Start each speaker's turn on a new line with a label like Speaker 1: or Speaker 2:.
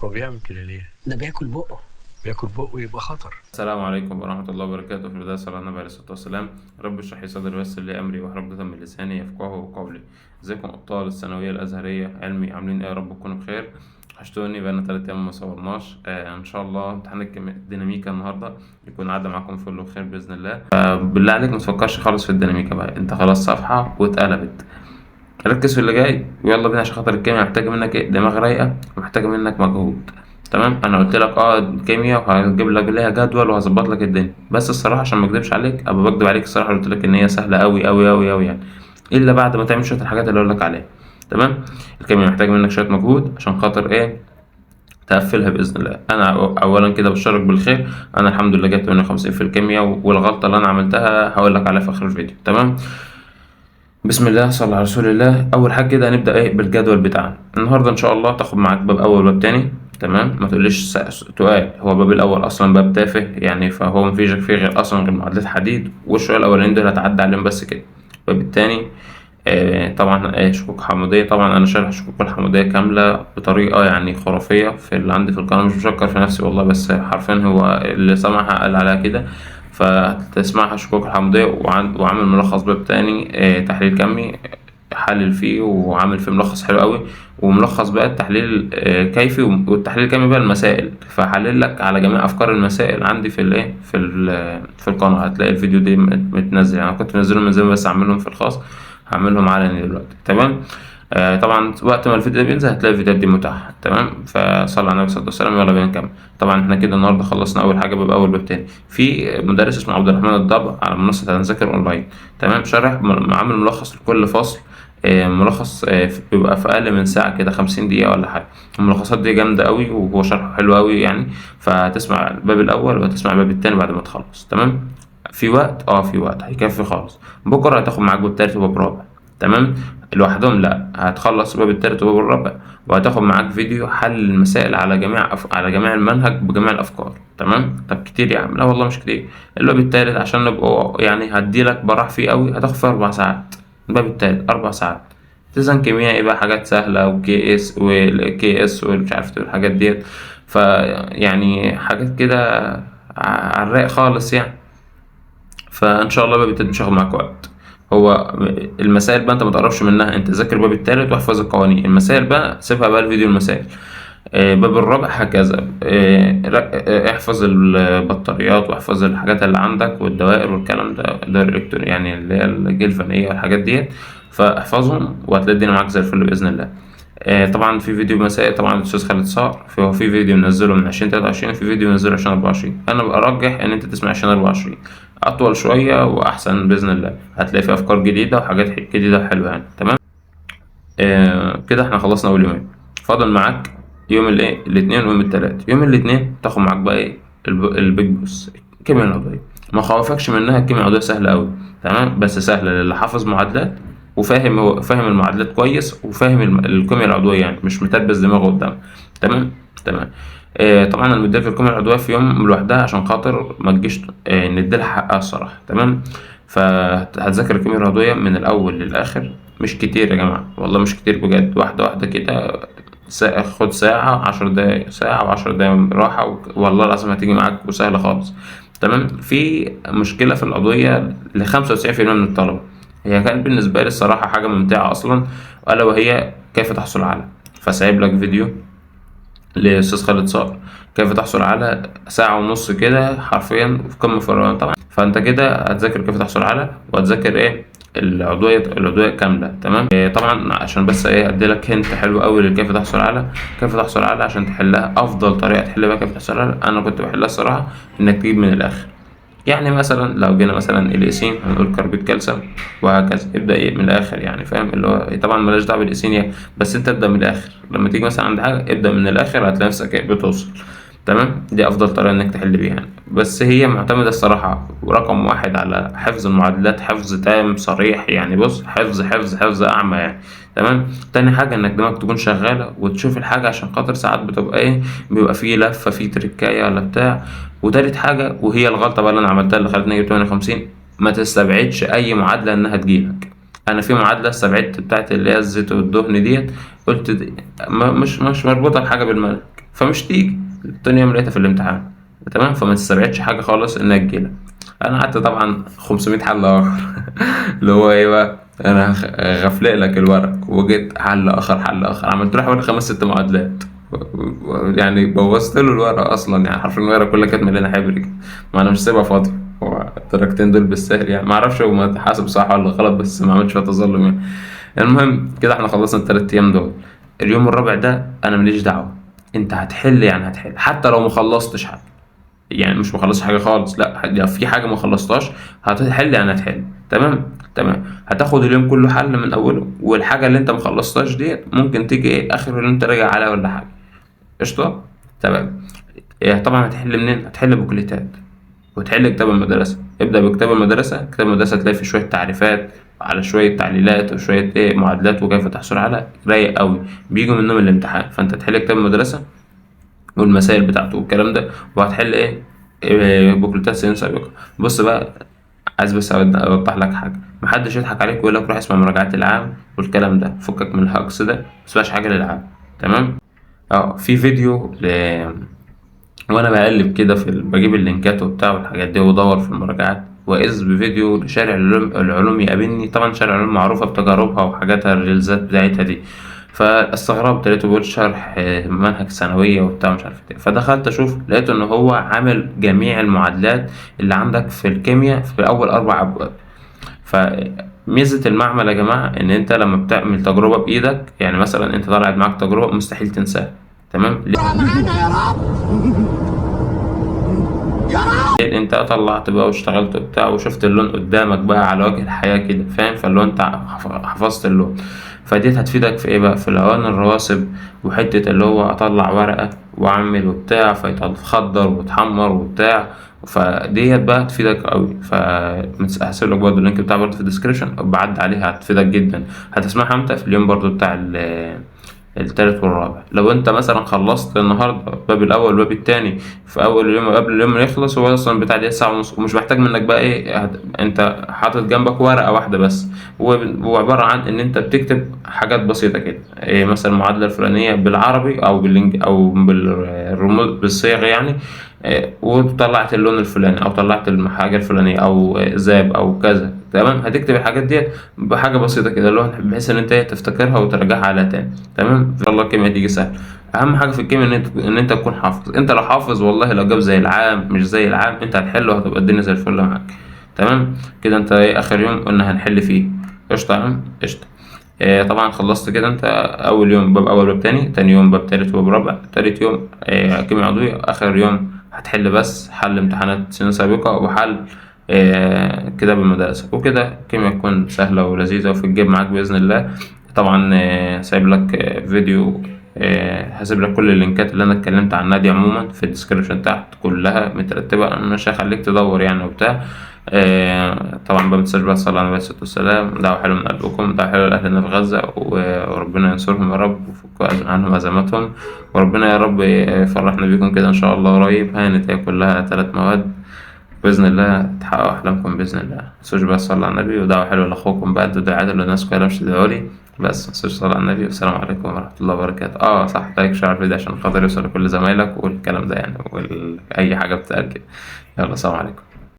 Speaker 1: هو بيعمل كده ليه؟ ده بياكل بقه. بياكل بقه يبقى خطر.
Speaker 2: السلام عليكم ورحمة الله وبركاته. في البداية صلى على النبي عليه الصلاة والسلام. رب اشرح لي صدري ويسر لي أمري واحلل عقدة من لساني يفقهوا قولي. ازيكم أبطال الثانوية الأزهرية علمي، عاملين إيه؟ يا رب تكونوا بخير. وحشتوني، بقالنا 3 أيام ما صورناش. إن شاء الله امتحان الديناميكا النهاردة يكون عدى معاكم فل وخير بإذن الله. بالله عليك ما تفكرش خالص في الديناميكا بقى، أنت خلاص صفحة واتقلبت. ركز في اللي جاي ويلا بينا، عشان خاطر الكيمياء محتاجة منك ايه؟ دماغ رايقة ومحتاجة منك مجهود. تمام، انا قلت لك الكيمياء وهجيب لك ليها جدول وهظبط لك الدنيا، بس الصراحة عشان ما اكدبش عليك ابقى بكدب عليك الصراحة قلت لك ان هي سهلة قوي قوي قوي قوي يعني، الا بعد ما تعمل شوية الحاجات اللي اقول لك عليها. تمام. الكيمياء محتاجة منك شوية مجهود عشان خاطر ايه؟ تقفلها باذن الله. انا اولا كده بشارك بالخير، انا الحمد لله جبت 58 في الكيمياء، والغلطة اللي انا عملتها هقول لك عليها في اخر الفيديو. تمام. بسم الله صلى على رسول الله. اول حاجه كده هنبدا ايه بالجدول بتاعنا النهارده ان شاء الله. تاخد معاك باب اول وباب تاني. تمام، ما تقوليش تقال، هو الباب الاول اصلا باب تافه يعني، فهو مفيش فيه غير اصلا غير معادلات حديد، والشويه الاولانيين دول هتعدي عليهم بس كده. الباب التاني طبعا شكوك حموديه. طبعا انا شارح شكوك الحموديه كامله بطريقه يعني خرافيه في اللي عندي في القناه، مش بشكر في نفسي والله، بس حرفيا هو اللي سمعها قال عليها كده. فتسمعها شكوك الحمودية، وعامل ملخص باب تاني تحليل كمي، حلل فيه وعامل فيه ملخص حلو قوي، وملخص بقى التحليل كيفي، والتحليل الكمي بقى المسائل، فحلل لك على جميع افكار المسائل عندي في الايه في القناه. هتلاقي الفيديو دي متنزل يعني، انا كنت منزلهم من زمان بس اعملهم في الخاص، هعملهم علني دلوقتي. تمام. طبعا وقت ما الفيديو ده بينزل هتلاقي الفيديوهات دي متاحه. تمام، فصلى على النبي صلى الله عليه وسلم. يلا بينا نكمل. طبعا احنا كده النهارده خلصنا اول حاجه باب اول باب تاني. في مدرس اسمه عبد الرحمن الضبع على منصه هنذاكر اونلاين. تمام، شارح عامل ملخص لكل فصل. ملخص بيبقى في اقل من ساعه كده، 50 دقيقه ولا حاجه. الملخصات دي جامده قوي وهو شرحه حلو قوي يعني، فهتسمع الباب الاول وهتسمع الباب التاني بعد ما تخلص. تمام. في وقت في وقت هيكفي خالص. بكره هتاخد معاك باب تالت وباب رابع. تمام. لوحدهم لا، هتخلص الباب التالت والباب الرابع، وهتاخد معاك فيديو حل المسائل على على جميع المنهج بجميع الافكار. تمام. طب كتير يا عم؟ لا والله مش كتير. الباب التالت عشان نبقوا يعني هديلك براح فيه قوي، هتاخد فيه 4 ساعات. الباب التالت 4 ساعات. تزن كيميائي بقى حاجات سهلة، وكي اس والكي اس والمش عارف الحاجات ديت، فيعني حاجات كده على الرايق خالص يعني. فان شاء الله باب التالت مش هياخد معاك وقت. هو المسائل بقى انت ما تقربش منها، انت ذاكر باب التالت واحفظ القوانين. المسائل بقى سيبها بقى الفيديو المسائل. باب الرابع هكذا. احفظ البطاريات واحفظ الحاجات اللي عندك والدوائر والكلام ده، الدوائر الالكترونية يعني اللي هي الجلفانية والحاجات ديت، فاحفظهم وهتلاقي الدنيا معاك زي الفل بإذن الله. طبعا في فيديو مسائي طبعا الاستاذ خالد صقر، في فيديو منزله من 2023، في فيديو منزله 2024. انا برجح ان انت تسمع 2024، اطول شويه واحسن باذن الله، هتلاقي فيه افكار جديده وحاجات جديده وحلوه يعني. تمام. كده احنا خلصنا اول يومين، فاضل معاك يوم الايه الاثنين ويوم الثلاث. يوم الاثنين تاخد معاك بقى ايه؟ البيج بوس، الكيمياء العضويه. ما خوفكش منها، الكيمياء العضويه سهله قوي. تمام، بس سهله للي حافظ معادلات وفاهم، هو فاهم المعادلات كويس وفاهم الكيمياء العضويه يعني، مش متدبس دماغه قدام. تمام. تمام. طبعا انا مديها في الكيمياء العضويه في يوم لوحدها عشان خاطر ما تجيش نديلها حقها الصراحه. تمام. فهتذاكر الكيمياء العضويه من الاول للاخر، مش كتير يا جماعه والله مش كتير بجد، واحده واحده كده. خد ساعة 10 دقايق، ساعة و10 دقايق راحة، والله العظيم هتيجي معاك وسهلة خالص. تمام. في مشكلة في العضوية ل95% من الطلبة، هي كانت بالنسبة لي الصراحة حاجة ممتعة أصلا، ألا وهي كيف تحصل على. فسايب لك فيديو لأستاذ خالد صقر كيف تحصل على، ساعة ونص كده حرفيا في قمة في الروقان طبعا. فأنت كده هتذاكر كيف تحصل على، وهتذاكر إيه؟ العضوية كاملة. تمام. طبعا عشان بس ايه اديلك هنت حلو قوي لكيف تحصل على، كيف تحصل على عشان تحلها. افضل طريقة تحل بيها كيف تحصل على، انا كنت بحلها الصراحة، انك تجيب من الاخر. يعني مثلا لو جينا مثلا الاسين هنقول كربيد كالسيوم، وهكذا ابدا ايه من الاخر يعني، فاهم اللي هو طبعا مالهاش دعوه بالاسين يعني، بس انت ابدا من الاخر. لما تيجي مثلا عند حاجه ابدا من الاخر، هتلاقي نفسك إيه بتوصل. تمام. دي افضل طريقه انك تحل بيها يعني، بس هي معتمده الصراحه رقم واحد على حفظ المعادلات، حفظ تام صريح يعني، بص حفظ حفظ حفظ اعمى يعني. تمام. تاني حاجه انك دماغك تكون شغاله وتشوف الحاجه، عشان خاطر ساعات بتبقى ايه، بيبقى فيه لفه فيه تركايه ولا بتاع. وتالت حاجه وهي الغلطه بقى اللي انا عملتها اللي خلتني اجيب 58، ما تستبعدش اي معادله انها تجيلك. انا في معادله استبعدت بتاعت اللي هي الزيت والدهن ديت، قلت دي مش مربوطه بحاجه بالمنهج، فمش تيجي تاني يوم لقيتها في الامتحان. تمام، فما تستبعدش حاجة خالص انها تجيلك. انا قعدت طبعا 500 حل اخر اللي هو ايه بقى، انا غفلق لك الورق، وجيت حل اخر حل اخر، عملت له حوالي 5 6 معادلات يعني بوظت له الورقة اصلا، يعني حرفيا الورقة كلها كانت مليانة حبر كده. ما انا مش سايبها فاضية. هو الدرجتين دول بالسهل يعني، ما اعرفش هو متحاسب صح ولا غلط، بس ما عملتش فيها تظلم يعني. المهم كده احنا خلصنا ال3 ايام دول. اليوم الرابع ده انا ماليش دعوة، انت هتحل يعني هتحل، حتى لو ما خلصتش حاجة، يعني مش مخلص حاجة خالص، لا لو في حاجة ما خلصتهاش هتحل يعني هتحل. تمام تمام، هتاخد اليوم كله حل من اوله، والحاجة اللي انت ما خلصتهاش ديت ممكن تيجي ايه اخر اللي انت راجع عليها ولا حاجة. قشطة. تمام. إيه طبعا هتحل منين؟ هتحل بوكليتات وتحل كتاب المدرسة. ابدأ بكتاب المدرسة. كتاب المدرسة تلاقي فيه شوية تعريفات على شوية تعليلات وشوية ايه معادلات وكيف تحصل على رايق قوي، بيجوا منهم الامتحان. فانت تحل كتاب المدرسة والمسائل بتاعته والكلام ده، وهتحل ايه، بوكلتات سنين سابقة. بص بقى، عايز بس اوضح لك حاجة، محدش يضحك عليك ويقول لك روح اسمع مراجعات العام والكلام ده، فكك من الهجص ده، متسمعش حاجة للعام. تمام. اه في فيديو وانا بقلب كده بجيب اللينكات وبتاع والحاجات دي وادور في المراجعات، واذ بفيديو لشارع العلوم يقابلني. طبعا شارع العلوم معروفة بتجاربها وحاجاتها الريلزات بتاعتها دي. فاستغربت لقيته بيقول شرح منهج ثانوية وبتاع مش عارف ايه، فدخلت اشوف لقيت ان هو عامل جميع المعادلات اللي عندك في الكيمياء في اول 4 ابواب. فميزة المعمل يا جماعة ان انت لما بتعمل تجربة بايدك، يعني مثلا انت طلعت معاك تجربة مستحيل تنساها. تمام. انت طلعت بقى واشتغلت وبتاع وشفت اللون قدامك بقى على وجه الحياة كده، فاهم؟ فاللي هو انت حفظت اللون. فدي هتفيدك في ايه بقى، في الأوان الرواسب، وحتة اللي هو اطلع ورقة واعمل وبتاع فتخضر وتحمر وبتاع. فديت بقى هتفيدك قوي. فهسيب لك برضه اللينك بتاع برضه في الديسكريبشن، بعد عليها هتفيدك جدا. هتسمعها امتى؟ في اليوم برضه بتاع التالت والرابع. لو انت مثلا خلصت النهارده الباب الاول والباب التاني في اول اليوم قبل اليوم ما يخلص، هو اصلا بتاع دي ساعه ونص، ومش محتاج منك بقى ايه انت حاطط جنبك ورقه واحده بس، وعباره عن ان انت بتكتب حاجات بسيطه كده، إيه مثلا المعادله الفلانيه بالعربي او او بالرموز بالصيغ يعني، وطلعت اللون الفلاني او طلعت الحاجه الفلانيه او ذاب او كذا. تمام. هتكتب الحاجات ديت بحاجه بسيطه كده، اللي هو بحيث ان انت تفتكرها وترجعها على تاني. تمام. ان شاء الله الكيمياء تيجي سهل. اهم حاجه في الكيمياء ان انت تكون حافظ. انت لو حافظ والله لو جاب زي العام مش زي العام انت هتحله وهتبقى الدنيا زي الفل معاك. تمام. كده انت ايه اخر يوم قلنا هنحل فيه. قشطه يا عم قشطه. طبعا خلصت كده انت اول يوم باب اول باب تاني يوم باب تالت وباب رابع، تالت يوم كيمياء عضوية، اخر يوم هتحل بس حل امتحانات سنين سابقة وحل كتاب المدرسة. وكده الكيمياء تكون سهلة ولذيذة وفي الجيب معاك بإذن الله. طبعا سايب لك فيديو، هسيب لك كل اللينكات اللي انا اتكلمت عنها دي عموما في الديسكريبشن تحت كلها مترتبة، انا مش هخليك تدور يعني وبتاع. طبعا ما بنساش بقى الصلاة على النبي عليه الصلاة والسلام. دعوة حلوة من قلبكم، دعوة حلوة لأهلنا في غزة، وربنا ينصرهم يا رب ويفك عنهم أزماتهم، وربنا يا رب يفرحنا بيكم كده إن شاء الله قريب. هانت هي كلها 3 مواد بإذن الله تحققوا أحلامكم بإذن الله. متنسوش بقى الصلاة على النبي، ودعوة حلوة لأخوكم بقى الدعاء اللي الناس كلها مش تدعولي بس. متنسوش الصلاة على النبي، والسلام عليكم ورحمة الله وبركاته. صح، لايك شير الفيديو عشان خاطر يوصل لكل زمايلك والكلام ده يعني، أي حاجة بتتقال كده. يلا سلام عليكم.